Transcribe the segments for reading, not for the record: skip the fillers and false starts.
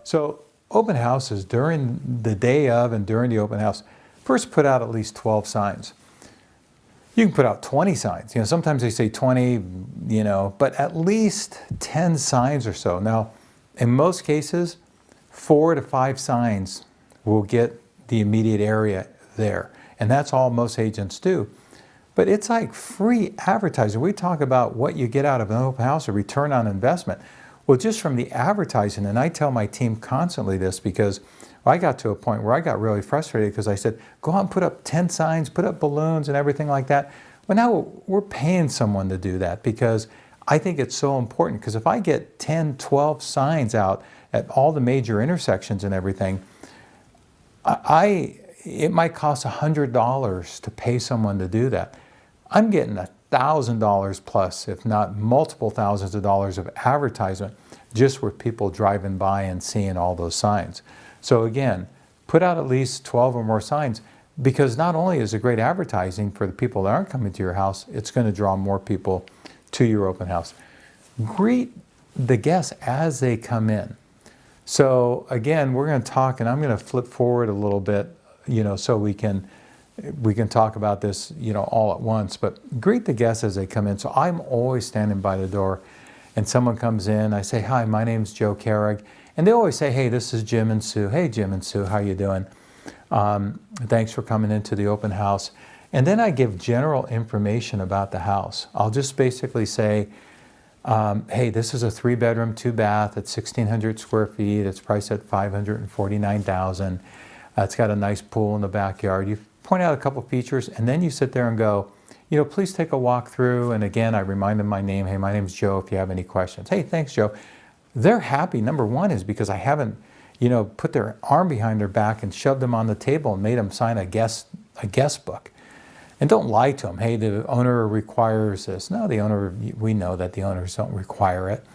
So open houses during the day of and during the open house, first put out at least 12 signs. You can put out 20 signs. Sometimes they say 20, but at least 10 signs or so. Now, in most cases, 4 to 5 signs will get the immediate area there. And that's all most agents do. But it's like free advertising. We talk about what you get out of an open house, a return on investment. Well, just from the advertising, and I tell my team constantly this because I got to a point where I got really frustrated because I said, go out and put up 10 signs, put up balloons and everything like that. Well, now we're paying someone to do that because I think it's so important, because if I get 10, 12 signs out at all the major intersections and everything, it might cost $100 to pay someone to do that. I'm getting $1,000 plus, if not multiple thousands of dollars of advertisement just with people driving by and seeing all those signs. So again, put out at least 12 or more signs, because not only is it great advertising for the people that aren't coming to your house, it's going to draw more people to your open house. Greet the guests as they come in. So again, we're going to talk, and I'm going to flip forward a little bit, so we can talk about this, all at once, but greet the guests as they come in. So I'm always standing by the door, and someone comes in, I say, hi, my name's Joe Carrig. And they always say, hey, this is Jim and Sue. Hey, Jim and Sue, how you doing? Thanks for coming into the open house. And then I give general information about the house. I'll just basically say, hey, this is a 3-bedroom, 2-bath at 1,600 square feet. It's priced at $549,000. It's got a nice pool in the backyard. You point out a couple features, and then you sit there and go, please take a walk through. And again, I remind them my name. Hey, my name's Joe, if you have any questions. Hey, thanks, Joe. They're happy. Number one is because I haven't, put their arm behind their back and shoved them on the table and made them sign a guest book. And don't lie to them. Hey, the owner requires this. No, we know that the owners don't require it.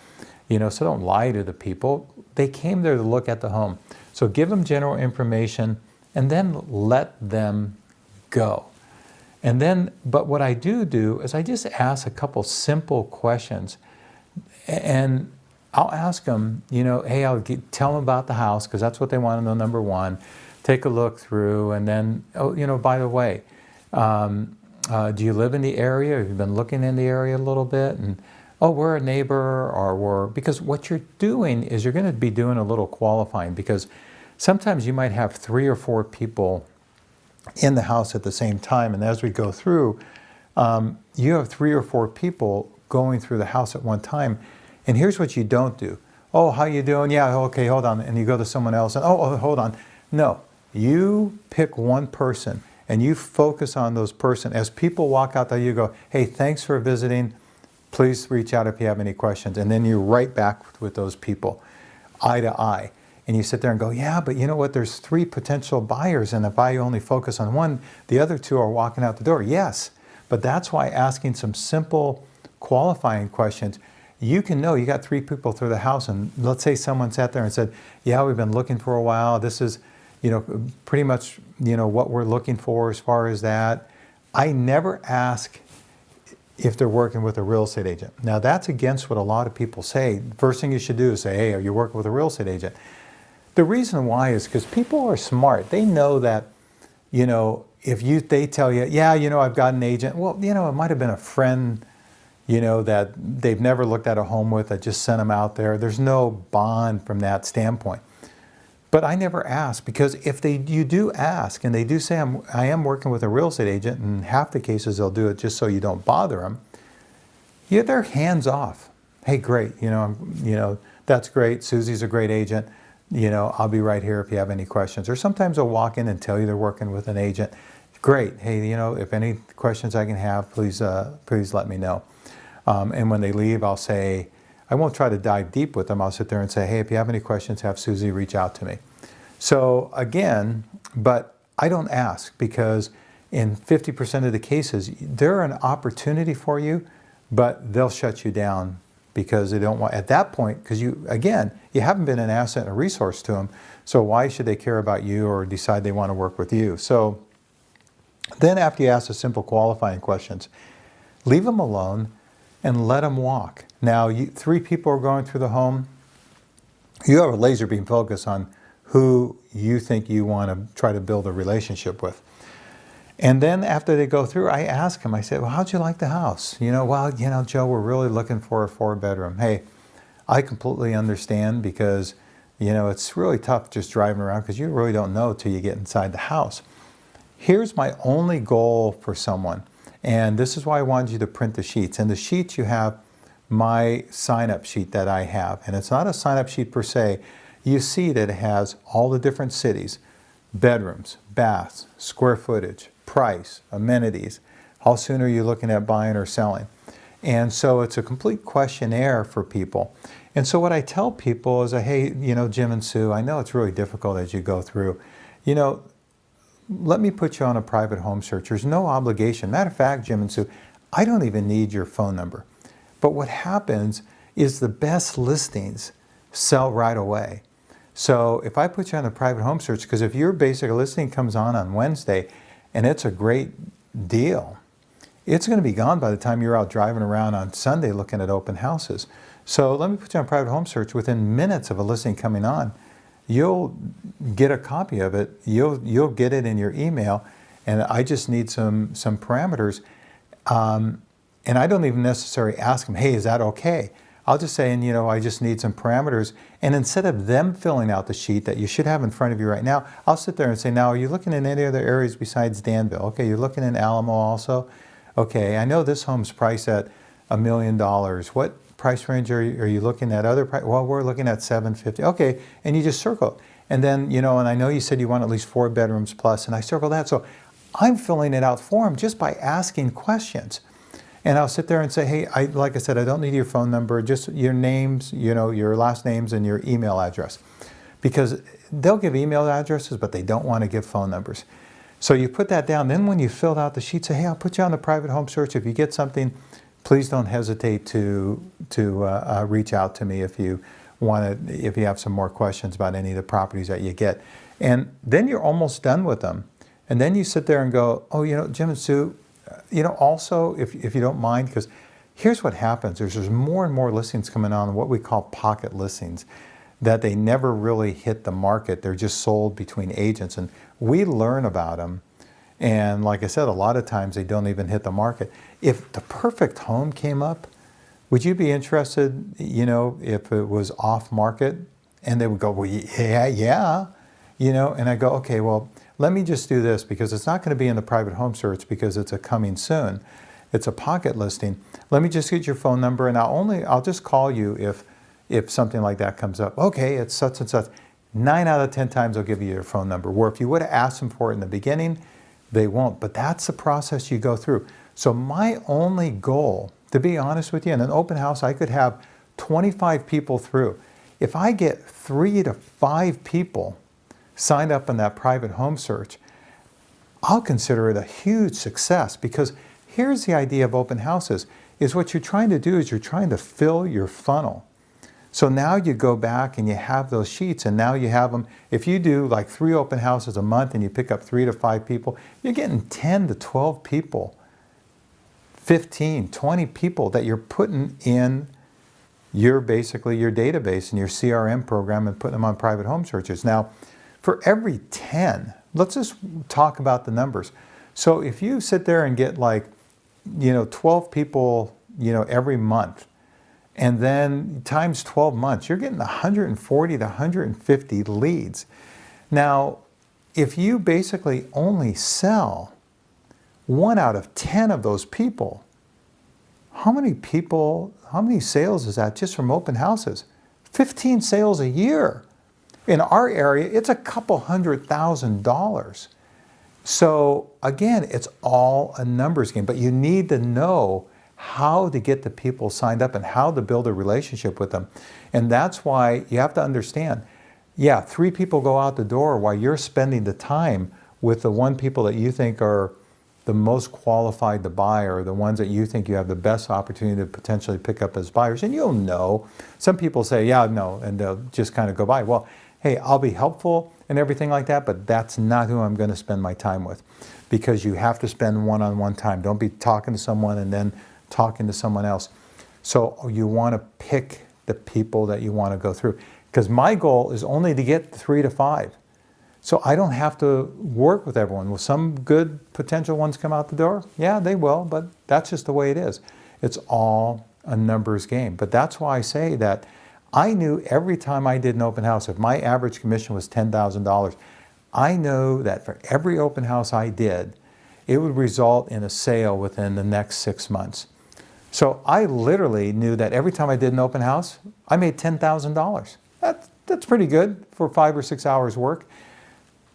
So don't lie to the people. They came there to look at the home. So give them general information and then let them go. And then, but what I do is I just ask a couple simple questions. And I'll ask them, hey, tell them about the house, because that's what they want to know, number one. Take a look through, and then, by the way, do you live in the area? Have you been looking in the area a little bit? And, we're a neighbor, or because what you're doing is you're going to be doing a little qualifying, because sometimes you might have 3 or 4 people in the house at the same time. And as we go through, you have 3 or 4 people going through the house at one time. And here's what you don't do. Oh, how you doing? Yeah, okay, hold on. And you go to someone else and, hold on. No, you pick one person and you focus on those person. As people walk out there, you go, hey, thanks for visiting. Please reach out if you have any questions. And then you're right back with those people, eye to eye. And you sit there and go, yeah, but you know what? There's 3 potential buyers. And if I only focus on one, the other 2 are walking out the door. Yes, but that's why asking some simple qualifying questions, you can know you got 3 people through the house, and let's say someone sat there and said, yeah, we've been looking for a while. This is, pretty much, what we're looking for as far as that. I never ask if they're working with a real estate agent. Now, that's against what a lot of people say. First thing you should do is say, hey, are you working with a real estate agent? The reason why is because people are smart. They know that, if they tell you, yeah, I've got an agent. Well, it might have been a friend, that they've never looked at a home with, that just sent them out there. There's no bond from that standpoint. But I never ask, because if you do ask and they do say, I am working with a real estate agent, and half the cases they'll do it just so you don't bother them, they're hands off. Hey, great, that's great. Susie's a great agent. I'll be right here if you have any questions. Or sometimes they'll walk in and tell you they're working with an agent. Great. Hey, if any questions I can have, please let me know. And when they leave, I'll say, I won't try to dive deep with them. I'll sit there and say, hey, if you have any questions, have Susie reach out to me. So again, but I don't ask, because in 50% of the cases, they're an opportunity for you, but they'll shut you down because they don't want, at that point, because you haven't been an asset and a resource to them. So why should they care about you or decide they want to work with you? So then after you ask the simple qualifying questions, leave them alone and let them walk. Now, three people are going through the home. You have a laser beam focus on who you think you want to try to build a relationship with. And then after they go through, I ask them, I say, well, how'd you like the house? Joe, we're really looking for a 4-bedroom. Hey, I completely understand because, it's really tough just driving around because you really don't know till you get inside the house. Here's my only goal for someone. And this is why I wanted you to print the sheets. In the sheets, you have my sign-up sheet that I have. And it's not a sign-up sheet per se. You see that it has all the different cities, bedrooms, baths, square footage, price, amenities, how soon are you looking at buying or selling. And so it's a complete questionnaire for people. And so what I tell people is, hey, Jim and Sue, I know it's really difficult as you go through. Let me put you on a private home search. There's no obligation. Matter of fact, Jim and Sue, I don't even need your phone number. But what happens is the best listings sell right away. So if I put you on a private home search, because if your basic listing comes on Wednesday and it's a great deal, it's going to be gone by the time you're out driving around on Sunday looking at open houses. So let me put you on a private home search. Within minutes of a listing coming on, you'll get a copy of it. You'll get it in your email, and I just need some parameters. And I don't even necessarily ask them, hey, is that okay? I'll just say, I just need some parameters. And instead of them filling out the sheet that you should have in front of you right now, I'll sit there and say, now, are you looking in any other areas besides Danville? Okay, you're looking in Alamo also? Okay, I know this home's priced at $1 million. What price range are you looking at? Other price? Well, we're looking at $750,000. Okay, and you just circle it. And then, and I know you said you want at least 4 bedrooms plus, and I circle that. So I'm filling it out for them just by asking questions. And I'll sit there and say, hey, like I said, I don't need your phone number, just your names, your last names and your email address. Because they'll give email addresses, but they don't want to give phone numbers. So you put that down. Then when you filled out the sheet, say, hey, I'll put you on the private home search. If you get something, please don't hesitate to reach out to me if you have some more questions about any of the properties that you get. And then you're almost done with them. And then you sit there and go, oh, Jim and Sue, also, if you don't mind, because here's what happens. There's more and more listings coming on, what we call pocket listings, that they never really hit the market. They're just sold between agents. And we learn about them. And like I said, a lot of times they don't even hit the market. If the perfect home came up, would you be interested, if it was off market? And they would go, well, yeah. And I go, okay, well, let me just do this because it's not going to be in the private home search because it's a coming soon. It's a pocket listing. Let me just get your phone number and I'll just call you if something like that comes up. Okay, it's such and such. 9 out of 10 times they'll give you your phone number. Where if you would have asked them for it in the beginning, they won't. But that's the process you go through. So my only goal, to be honest with you, in an open house, I could have 25 people through. If I get 3 to 5 people signed up in that private home search, I'll consider it a huge success because here's the idea of open houses, is what you're trying to do is you're trying to fill your funnel. So now you go back and you have those sheets and now you have them. If you do like 3 open houses a month and you pick up 3 to 5 people, you're getting 10 to 12 people, 15, 20 people that you're putting in basically your database and your CRM program and putting them on private home searches. Now, for every 10, let's just talk about the numbers. So if you sit there and get 12 people, every month, and then times 12 months, you're getting 140 to 150 leads. Now, if you basically only sell 1 out of 10 of those people, how many sales is that just from open houses? 15 sales a year. In our area, it's a couple $100,000. So again, it's all a numbers game, but you need to know how to get the people signed up and how to build a relationship with them. And that's why you have to understand, 3 people go out the door while you're spending the time with the 1 people that you think are the most qualified to buy or the ones that you think you have the best opportunity to potentially pick up as buyers. And you'll know. Some people say, no, and they'll just kind of go by. Well, hey, I'll be helpful and everything like that, but that's not who I'm going to spend my time with because you have to spend one-on-one time. Don't be talking to someone and then talking to someone else. So you want to pick the people that you want to go through. Because my goal is only to get 3 to 5. So I don't have to work with everyone. Will some good potential ones come out the door? Yeah, they will, but that's just the way it is. It's all a numbers game. But that's why I say that I knew every time I did an open house, if my average commission was $10,000, I know that for every open house I did, it would result in a sale within the next 6 months. So I literally knew that every time I did an open house, I made $10,000. That's pretty good for 5 or 6 hours work.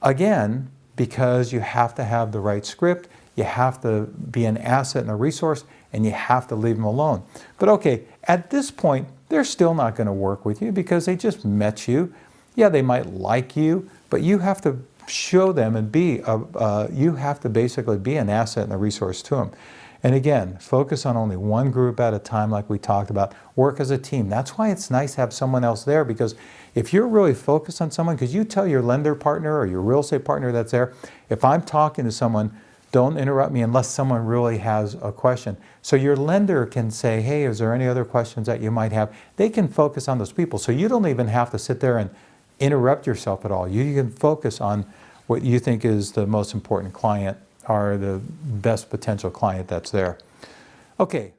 Again, because you have to have the right script, you have to be an asset and a resource, and you have to leave them alone. But okay, at this point, they're still not going to work with you because they just met you. Yeah, they might like you, but you have to show them and you have to basically be an asset and a resource to them. And again, focus on only one group at a time like we talked about. Work as a team. That's why it's nice to have someone else there, because if you're really focused on someone, because you tell your lender partner or your real estate partner that's there, if I'm talking to someone, don't interrupt me unless someone really has a question. So your lender can say, hey, is there any other questions that you might have? They can focus on those people. So you don't even have to sit there and interrupt yourself at all. You can focus on what you think is the most important client or the best potential client that's there. Okay.